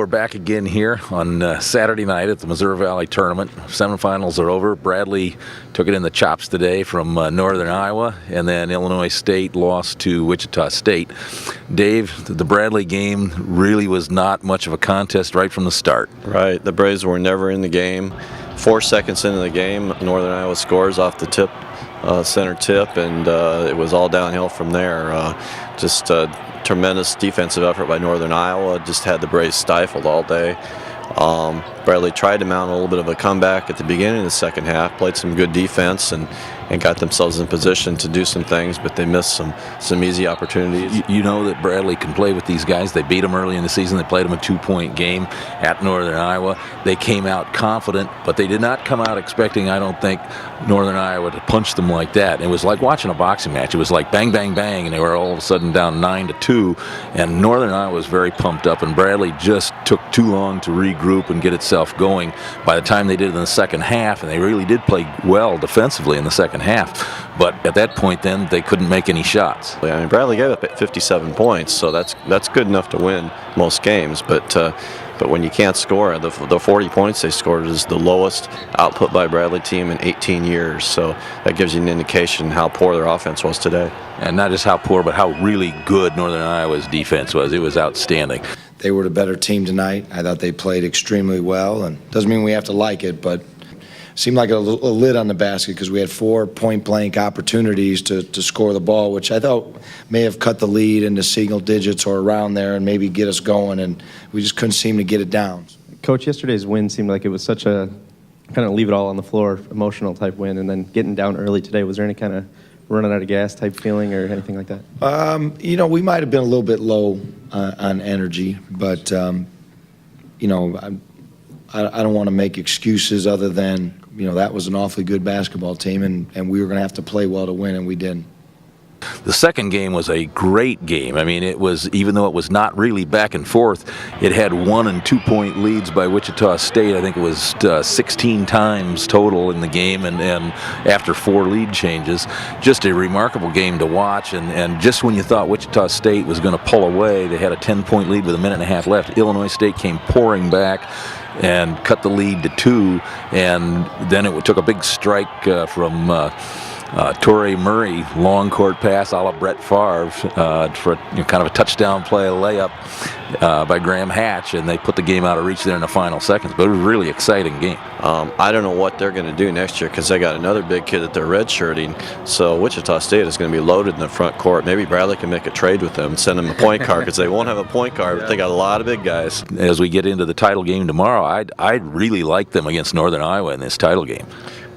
we're back again here on Saturday night at the Missouri Valley Tournament. Semifinals are over. Bradley took it in the chops today from Northern Iowa, and then Illinois State lost to Wichita State. Dave, the Bradley game really was not much of a contest right from the start. Right. The Braves were never in the game. 4 seconds into the game, Northern Iowa scores off the tip, center tip, and it was all downhill from there. Just tremendous defensive effort by Northern Iowa. Just had the Braves stifled all day. Bradley tried to mount a little bit of a comeback at the beginning of the second half, played some good defense, and got themselves in position to do some things, but they missed some easy opportunities. You know that Bradley can play with these guys. They beat them early in the season. They played them a 2-point game at Northern Iowa. They came out confident, but they did not come out expecting, I don't think, Northern Iowa to punch them like that. It was like watching a boxing match. It was like bang, bang, bang, and they were all of a sudden down 9-2, and Northern Iowa was very pumped up, and Bradley just took too long to regroup and get itself going. By the time they did it in the second half, and they really did play well defensively in the second half, but at that point then they couldn't make any shots. I mean, Bradley gave up 57 points, so that's good enough to win most games, but when you can't score, the 40 points they scored is the lowest output by a Bradley team in 18 years, so that gives you an indication how poor their offense was today. And not just how poor, but how really good Northern Iowa's defense was. It was outstanding. They were the better team tonight. I thought they played extremely well, and doesn't mean we have to like it, but seemed like a lid on the basket because we had 4 point-blank opportunities to score the ball, which I thought may have cut the lead into single digits or around there and maybe get us going, and we just couldn't seem to get it down. Coach, yesterday's win seemed like it was such a kind of leave it all on the floor, emotional type win, and then getting down early today. Was there any kind of running out of gas type feeling or anything like that? You know, we might have been a little bit low on energy, but, you know, I don't want to make excuses other than, you know, that was an awfully good basketball team, and we were going to have to play well to win, and we didn't. The second game was a great game. I mean, it was, even though it was not really back and forth, it had 1- and 2-point leads by Wichita State. I think it was 16 times total in the game, and after 4 lead changes. Just a remarkable game to watch, and just when you thought Wichita State was going to pull away, they had a 10-point lead with a minute and a half left. Illinois State came pouring back and cut the lead to 2, and then it took a big strike from Torrey Murray, long court pass a la Brett Favre for kind of a touchdown play, a layup by Graham Hatch, and they put the game out of reach there in the final seconds. But it was a really exciting game. I don't know what they're going to do next year because they got another big kid that they're redshirting. So Wichita State is going to be loaded in the front court. Maybe Bradley can make a trade with them, send them a point guard because they won't have a point guard, but they got a lot of big guys. As we get into the title game tomorrow, I'd really like them against Northern Iowa in this title game.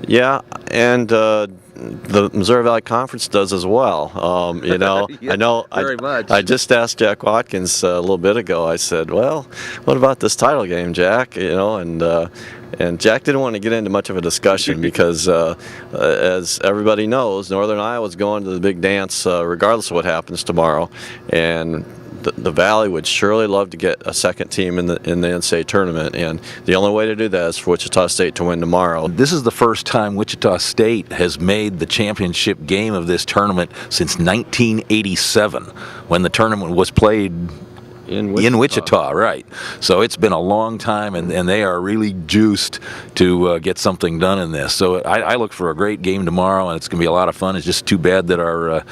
Yeah, and the Missouri Valley Conference does as well. You know, Yeah, I know. very much. I just asked Jack Watkins a little bit ago. I said, "Well, what about this title game, Jack?" You know, and Jack didn't want to get into much of a discussion because, as everybody knows, Northern Iowa's going to the big dance regardless of what happens tomorrow, and the Valley would surely love to get a second team in the NCAA tournament, and the only way to do that is for Wichita State to win tomorrow. This is the first time Wichita State has made the championship game of this tournament since 1987, when the tournament was played in Wichita, right. So it's been a long time, and they are really juiced to get something done in this. So I look for a great game tomorrow, and it's going to be a lot of fun. It's just too bad that our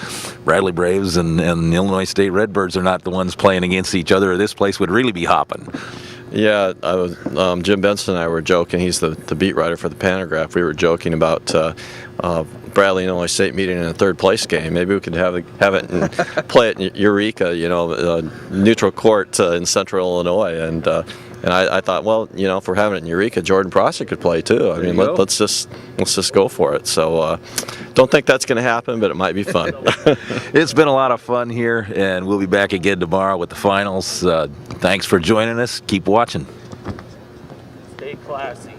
Bradley Braves and Illinois State Redbirds are not the ones playing against each other. This place would really be hopping. Yeah, Jim Benson and I were joking. He's the beat writer for the Pantograph. We were joking about Bradley and Illinois State meeting in a third-place game. Maybe we could have it and play it in Eureka, you know, neutral court in Central Illinois. And I thought, well, you know, if we're having it in Eureka, Jordan Prosser could play too. I mean, let's just go for it. So don't think that's going to happen, but it might be fun. It's been a lot of fun here, and we'll be back again tomorrow with the finals. Thanks for joining us. Keep watching. Stay classy.